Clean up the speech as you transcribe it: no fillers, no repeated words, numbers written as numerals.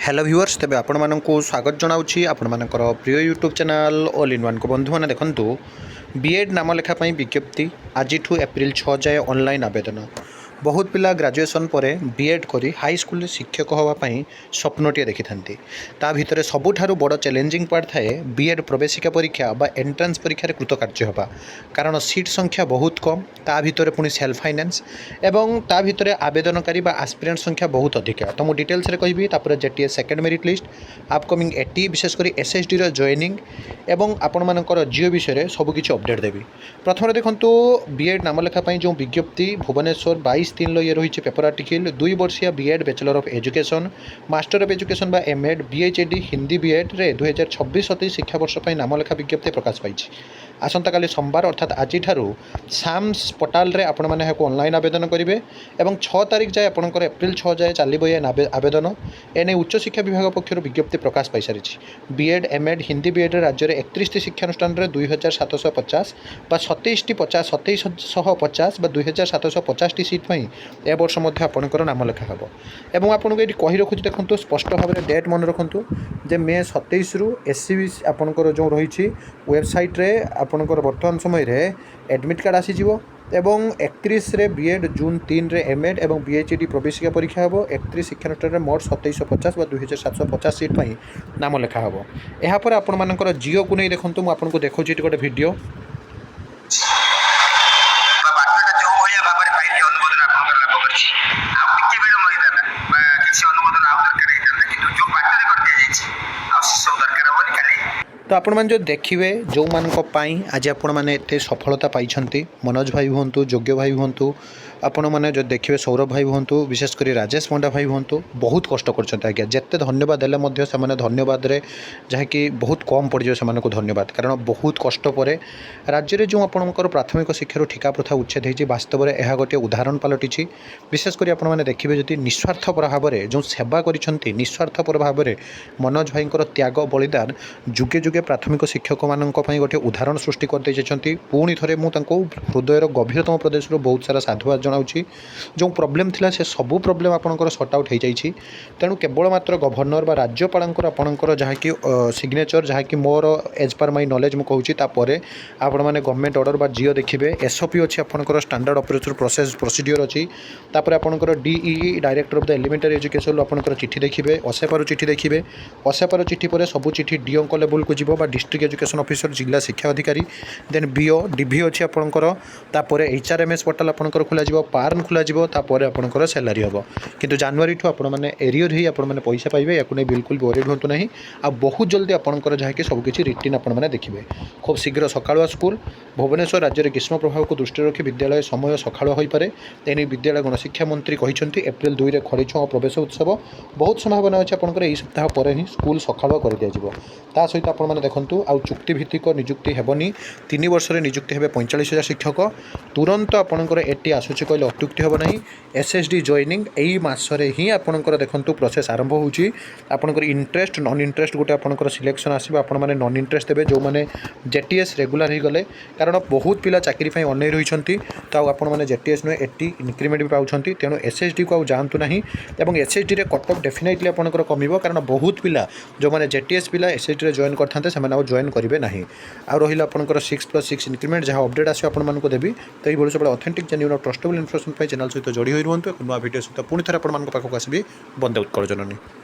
Hello viewers तेज आपण मानक स्वागत जनाऊँगी आपण मानकर प्रिय YouTube channel all in one को बंधु मैंने देखूँ बीएड नाम लेखापी विज्ञप्ति आज एप्रिल 6 जाए ऑनलाइन आवेदन बहुत पिला ग्रेजुएशन पर बीएड करी हाई स्कूल शिक्षक होगापाई स्वप्नटे देखी था भितर सबुठारु बड़ चैलेंजिंग पार्ट थाए बीएड प्रवेशिका परीक्षा बा एंट्रांस परीक्षा कृतकार्य होगा कारण सीट संख्या बहुत कम ता भितर पुणी सेल्फ फाइनान्स एवं ता भितर आवेदनकारी बा आस्पिरेंट संख्या बहुत अधिक तो मुझे डिटेल्स कहि JTS second merit list upcoming एटी विशेषकर एसएसडी जॉइनिंग एवं आपण मानकर जिओ विषय सबकि अपडेट देवी प्रथम देखूँ बीएड नाम लेखापी जो विज्ञप्ति भुवनेश्वर 22/3 ये रही पेपर आर्टिकल 2 वर्षिया BEd bachelor of education master of education बा एमएड बीएचएडी हिंदी बीएड रे 2026-27 शिक्षा वर्ष पर नाम लेखा विज्ञप्ति प्रकाश पाई आसंता काली सोमवार अर्थात आज साम्स पोर्टाल रे आपण माने ऑनलाइन आवेदन करेंगे और 6 तारीख जाए आपंकर एप्रिल 6 जाए चलो ये आवेदन एने उच्च शिक्षा विभाग पक्ष विज्ञप्ति प्रकाश पाई सारी बीएड एमएड हिंदी बीएड राज्य में 31 शिक्षानुष्ठान 2750 बा 2750 बा 2750 टी सीट पर ए वर्ष आपंकर नाम लेखा हम और आपको ये कही रखुच्छी देखो स्पष्ट भाव में डेट मन रखु जे मे 27 रु एससीबी आपंकर जो रही वेबसाइट रे आपंकर बर्तमान समय रे एडमिट कार्ड आसीज एवं 31 रे बीएड जून 3 रे एमएड एवं बीएचडी प्रवेशिका परीक्षा हम 31 शिक्षानुष्ठान मोट 2750 बा 2750 सीट पर नाम लेखा हम यापर आपण मानकर जिओ को नहीं देखूँ मुझे देखुची गोटे वीडियो तो आपण मैंने जो देखिए जो मानी आज आपण मैंने एत सफलता पाई मनोज भाई हूँ योग्य भाई हूँ आपण मैंने जो देखिए सौरभ भाई हूँ विशेषकर राजेश पंडा भाई हूँ बहुत कष्ट कर आज्ञा जिते धन्यवाद देले से धन्यवाद रे जहाँकि बहुत कम पड़ जाए से धन्यवाद कारण बहुत कष्ट पर राज्य में जो आपंकर प्राथमिक शिक्षार ठिका प्रथा उच्छेद होती वास्तव में यह गोटे उदाहरण पलटि विशेषकर आपण मैंने देखिए जदि निस्वार्थपर भाव में जो सेवा कर निस्वार्थपर भाव में मनोज भाई त्याग बलिदान जुगे जुगे प्राथमिक शिक्षक मानक गोटे उदाहरण सृष्टि करदे पुणी थे मुझे हृदयर गभीरतम प्रदेश बहुत सारा साधुवाद जनाऊँगी जो प्रोब्लेम थिला से सबू प्रोब्लेम आपंकर सॉर्ट आउट हो जाइए तेणु केवल मात्र गवर्नर बा राज्यपाल आपंकर जहाँकि सिग्नेचर जहाँकि more as per my knowledge मुझे कहूँ आपण मैंने गवर्नमेंट ऑर्डर बा जियो देखिए एसओपी अच्छी आपंकर स्टैंडर्ड ऑपरेशन प्रोसेस प्रोसीडियर अच्छी तापर आपंकर DE director of the elementary education आपंकर चिठी देखिए असेपार चिठी देखिए असेपार चिठी पर सब चिठी डीओ लेवल को जीव डिस्ट्रिक्ट एजुकेशन ऑफिसर जिला शिक्षा अधिकारी देन बीओ डीवी अच्छी आपंकर तापर एचआरएमएस पोर्टाल आपंकर खोल पार्न खोल आपंकर सैलारी हम किंतु जनवरी ठू आपने एरियर ही आपने पैसा पाइबे या बिल्कुल भी वरीड हूँ ना आ बहुत जल्दी आपंकर जहाँकि सबकि रिटिन आपने देखिए खूब शीघ्र सकाळुआ स्कूल भुवनेश्वर राज्य में ग्रीष्म प्रभाव को दृष्टि रखी विद्यालय समय सकाळुआ हो पाए एने विद्यालय गणशिक्षा मंत्री कहते एप्रिल 2 रे खड़ीछुआ प्रवेश उत्सव बहुत संभावना अच्छे आपंकर यही सप्ताह पर ही स्कूल सकाळुआ कर दिया ता सहित आपने देखूँ आउ चुक्तिभित्तिक निजुक्ति हेबनी 3 वर्ष निजुक्ति हे 45,000 शिक्षक तुरंत आपंकर एटी आसूची कहले अत्युक्ति हेब ना एसएसडी जॉइनिंग यही मसरे ही आपंकर देखूँ प्रोसेस आरंभ होकर इंटरेस्ट नॉन इंटरेस्ट गोटे आपंकर सिलेक्शन आसो आपने नॉन इंटरेस्ट देवे जो मैंने जेटीएस रेगुलर हो गले कारण बहुत पिला चाकरी अनै रही तो आपने जेटीएस नुहे 80 इंक्रीमेंट भी पाँच तेणु एसएसडी को जातु ना और एसएसडी रे कट ऑफ डेफिनेटली आपंकर कमिबो कारण बहुत पिला जो मैंने जेटीएस पिला एसएसडी रे जॉइन करते से जॉइन करेंगे ना आ रहा आपंकर 6+6 इंक्रीमेंट जहाँ अपडेट आसो आपको देवी तो ये सब ऑथेंटिक जेन्युइन ट्रस्टेबल इनफॉरमेशन जैनल सहित जोड़ी हो रुहतु नुआ भिडियो सहित पुणी थे आपको पाखक आसबि बंदे उत्कल जननी।